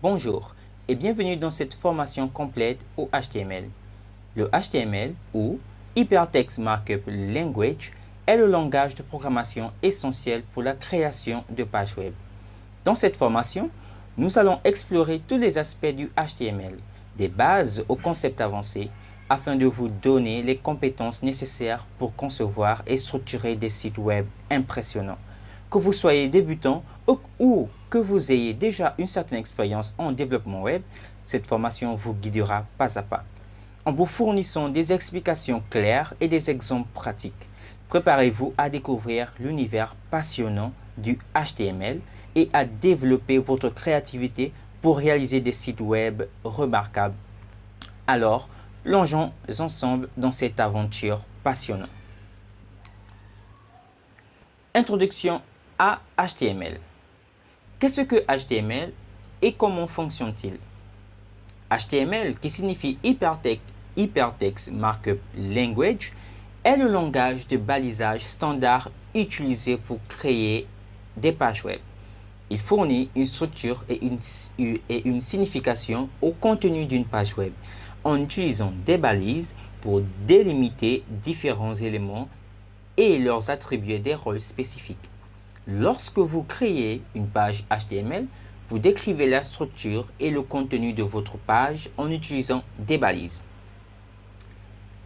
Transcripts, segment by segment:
Bonjour et bienvenue dans cette formation complète au HTML. Le HTML ou Hypertext Markup Language est le langage de programmation essentiel pour la création de pages web. Dans cette formation, nous allons explorer tous les aspects du HTML, des bases aux concepts avancés, afin de vous donner les compétences nécessaires pour concevoir et structurer des sites web impressionnants. Que vous soyez débutant ou que vous ayez déjà une certaine expérience en développement web, cette formation vous guidera pas à pas, en vous fournissant des explications claires et des exemples pratiques. Préparez-vous à découvrir l'univers passionnant du HTML et à développer votre créativité pour réaliser des sites web remarquables. Alors, plongeons ensemble dans cette aventure passionnante. Introduction à HTML. Qu'est-ce que HTML et comment fonctionne-t-il? HTML, qui signifie Hypertext Markup Language, est le langage de balisage standard utilisé pour créer des pages web. Il fournit une structure et une signification au contenu d'une page web en utilisant des balises pour délimiter différents éléments et leur attribuer des rôles spécifiques. Lorsque vous créez une page HTML, vous décrivez la structure et le contenu de votre page en utilisant des balises.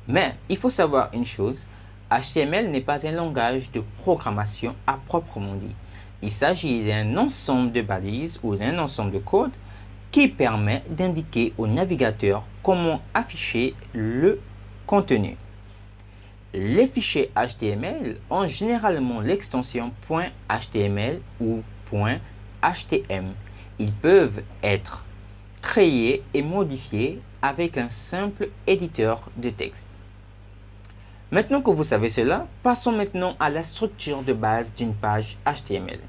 Mais il faut savoir une chose, HTML n'est pas un langage de programmation à proprement dit. Il s'agit d'un ensemble de balises ou d'un ensemble de code qui permet d'indiquer au navigateur comment afficher le contenu. Les fichiers HTML ont généralement l'extension .html ou .htm. Ils peuvent être créés et modifiés avec un simple éditeur de texte. Maintenant que vous savez cela, passons maintenant à la structure de base d'une page HTML.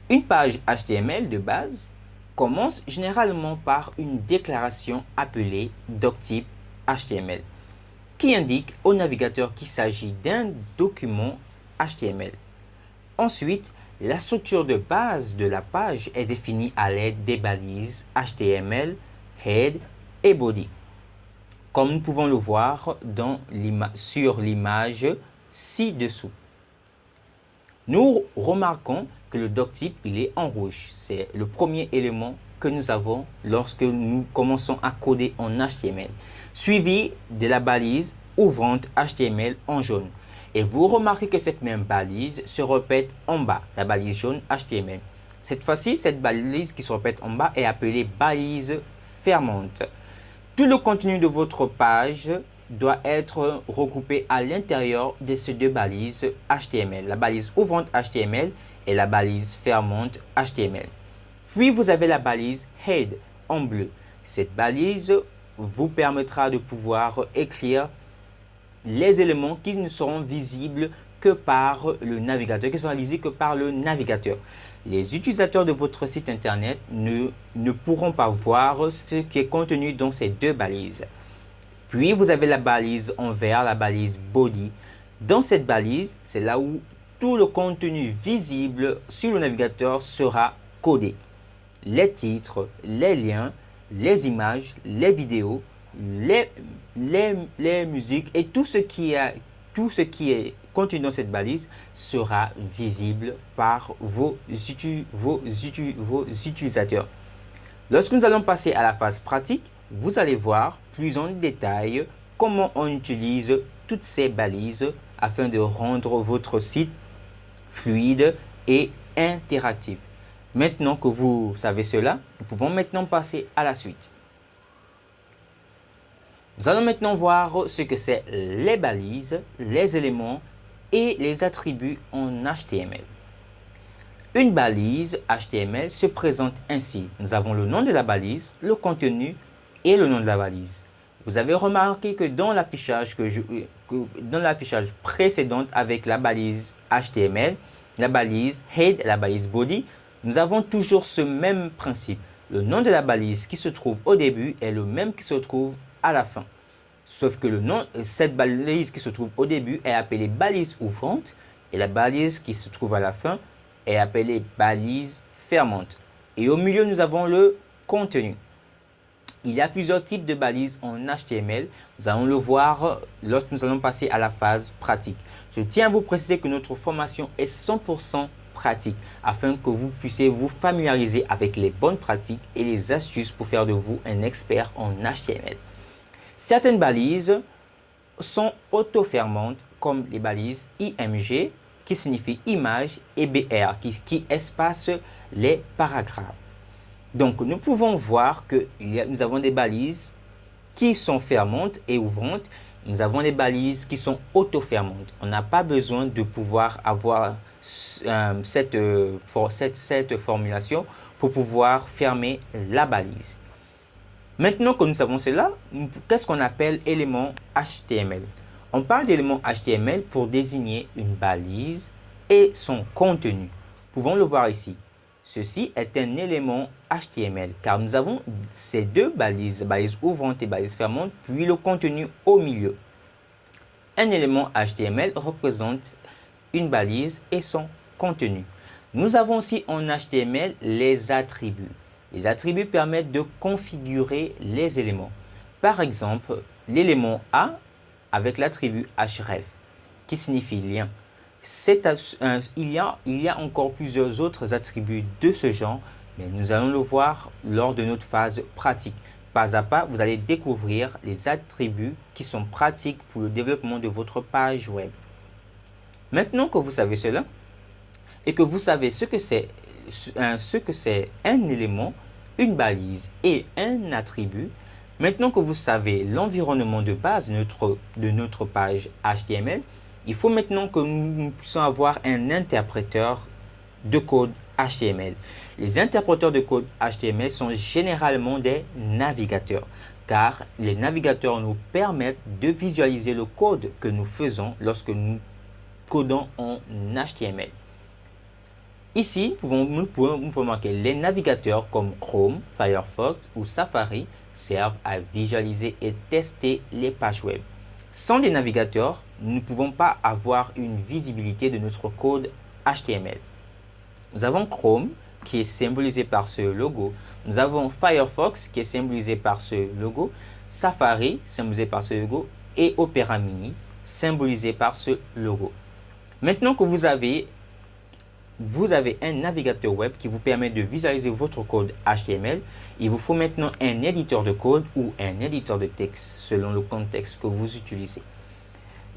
Une page HTML de base commence généralement par une déclaration appelée doctype HTML, qui indique au navigateur qu'il s'agit d'un document HTML. Ensuite, la structure de base de la page est définie à l'aide des balises HTML, head et body, comme nous pouvons le voir sur l'image ci-dessous. Nous remarquons que le doctype il est en rouge. C'est le premier élément que nous avons lorsque nous commençons à coder en HTML, suivi de la balise ouvrante HTML en jaune. Et vous remarquez que cette même balise se répète en bas, la balise jaune HTML. Cette fois-ci, cette balise qui se répète en bas est appelée balise fermante. Tout le contenu de votre page doit être regroupé à l'intérieur de ces deux balises HTML, la balise ouvrante HTML et la balise fermante HTML. Puis vous avez la balise head en bleu. Cette balise vous permettra de pouvoir écrire les éléments qui ne seront visibles que par le navigateur, qui seront lisibles que par le navigateur. Les utilisateurs de votre site internet ne pourront pas voir ce qui est contenu dans ces deux balises. Puis vous avez la balise en vert, la balise body. Dans cette balise, c'est là où tout le contenu visible sur le navigateur sera codé. Les titres, les liens, les images, les vidéos, les musiques et tout ce qui est contenu dans cette balise sera visible par vos utilisateurs. Lorsque nous allons passer à la phase pratique, vous allez voir plus en détail comment on utilise toutes ces balises afin de rendre votre site fluide et interactif. Maintenant que vous savez cela, nous pouvons maintenant passer à la suite. Nous allons maintenant voir ce que c'est les balises, les éléments et les attributs en HTML. Une balise HTML se présente ainsi. Nous avons le nom de la balise, le contenu et le nom de la balise. Vous avez remarqué que dans l'affichage précédent avec la balise HTML, la balise head et la balise body, nous avons toujours ce même principe. Le nom de la balise qui se trouve au début est le même qui se trouve à la fin. Sauf que cette balise qui se trouve au début est appelée balise ouvrante et la balise qui se trouve à la fin est appelée balise fermante. Et au milieu, nous avons le contenu. Il y a plusieurs types de balises en HTML. Nous allons le voir lorsque nous allons passer à la phase pratique. Je tiens à vous préciser que notre formation est 100% pratique afin que vous puissiez vous familiariser avec les bonnes pratiques et les astuces pour faire de vous un expert en HTML. Certaines balises sont auto-fermantes comme les balises IMG qui signifie image et BR qui espace les paragraphes. Donc, nous pouvons voir que nous avons des balises qui sont fermantes et ouvrantes. Nous avons des balises qui sont auto-fermantes. On n'a pas besoin de pouvoir avoir cette formulation pour pouvoir fermer la balise. Maintenant que nous savons cela, qu'est-ce qu'on appelle élément HTML? On parle d'élément HTML pour désigner une balise et son contenu. Pouvons le voir ici. Ceci est un élément HTML car nous avons ces deux balises, balise ouvrante et balise fermante, puis le contenu au milieu. Un élément HTML représente une balise et son contenu. Nous avons aussi en HTML les attributs. Les attributs permettent de configurer les éléments. Par exemple, l'élément A avec l'attribut href qui signifie lien. Il y a encore plusieurs autres attributs de ce genre, mais nous allons le voir lors de notre phase pratique. Pas à pas, vous allez découvrir les attributs qui sont pratiques pour le développement de votre page web. Maintenant que vous savez cela et que vous savez ce que c'est un élément, une balise et un attribut, maintenant que vous savez l'environnement de base de notre page HTML, il faut maintenant que nous puissions avoir un interpréteur de code HTML. Les interpréteurs de code HTML sont généralement des navigateurs, car les navigateurs nous permettent de visualiser le code que nous faisons lorsque nous codons en HTML. Ici, nous pouvons remarquer les navigateurs comme Chrome, Firefox ou Safari servent à visualiser et tester les pages web. Sans des navigateurs, nous ne pouvons pas avoir une visibilité de notre code HTML. Nous avons Chrome qui est symbolisé par ce logo. Nous avons Firefox qui est symbolisé par ce logo. Safari symbolisé par ce logo. Et Opera Mini symbolisé par ce logo. Maintenant que vous avez un navigateur web qui vous permet de visualiser votre code HTML, il vous faut maintenant un éditeur de code ou un éditeur de texte selon le contexte que vous utilisez.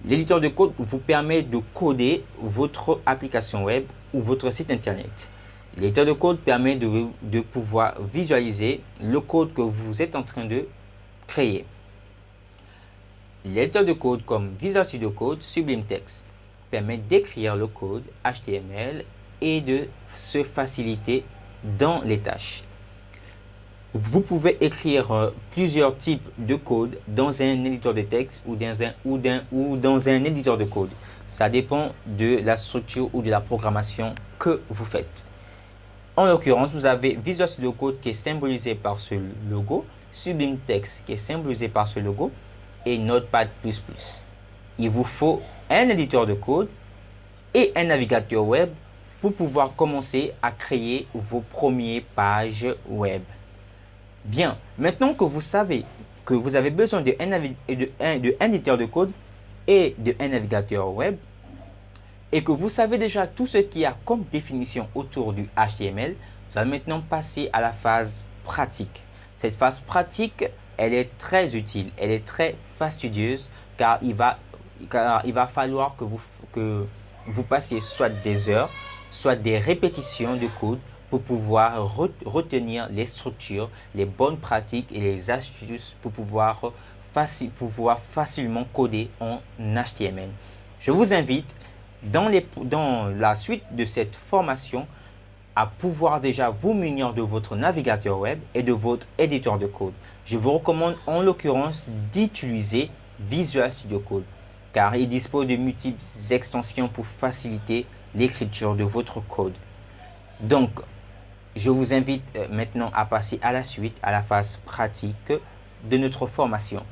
L'éditeur de code vous permet de coder votre application web ou votre site internet. L'éditeur de code permet de pouvoir visualiser le code que vous êtes en train de créer. L'éditeur de code comme Visual Studio Code, Sublime Text permet d'écrire le code HTML et de se faciliter dans les tâches. Vous pouvez écrire plusieurs types de code dans un éditeur de texte ou dans un éditeur de code. Ça dépend de la structure ou de la programmation que vous faites. En l'occurrence, vous avez Visual Studio Code qui est symbolisé par ce logo, Sublime Text qui est symbolisé par ce logo et Notepad++. Il vous faut un éditeur de code et un navigateur web pour pouvoir commencer à créer vos premières pages web. Bien, maintenant que vous savez que vous avez besoin d'un éditeur de code et d'un navigateur web, et que vous savez déjà tout ce qu'il y a comme définition autour du HTML, nous allons maintenant passer à la phase pratique. Cette phase pratique, elle est très utile, elle est très fastidieuse, car il va falloir que vous passiez soit des heures, soit des répétitions de code pour pouvoir retenir les structures, les bonnes pratiques et les astuces pour pouvoir facilement coder en HTML. Je vous invite dans la suite de cette formation à pouvoir déjà vous munir de votre navigateur web et de votre éditeur de code. Je vous recommande en l'occurrence d'utiliser Visual Studio Code car il dispose de multiples extensions pour faciliter l'écriture de votre code. Donc, je vous invite maintenant à passer à la suite, à la phase pratique de notre formation.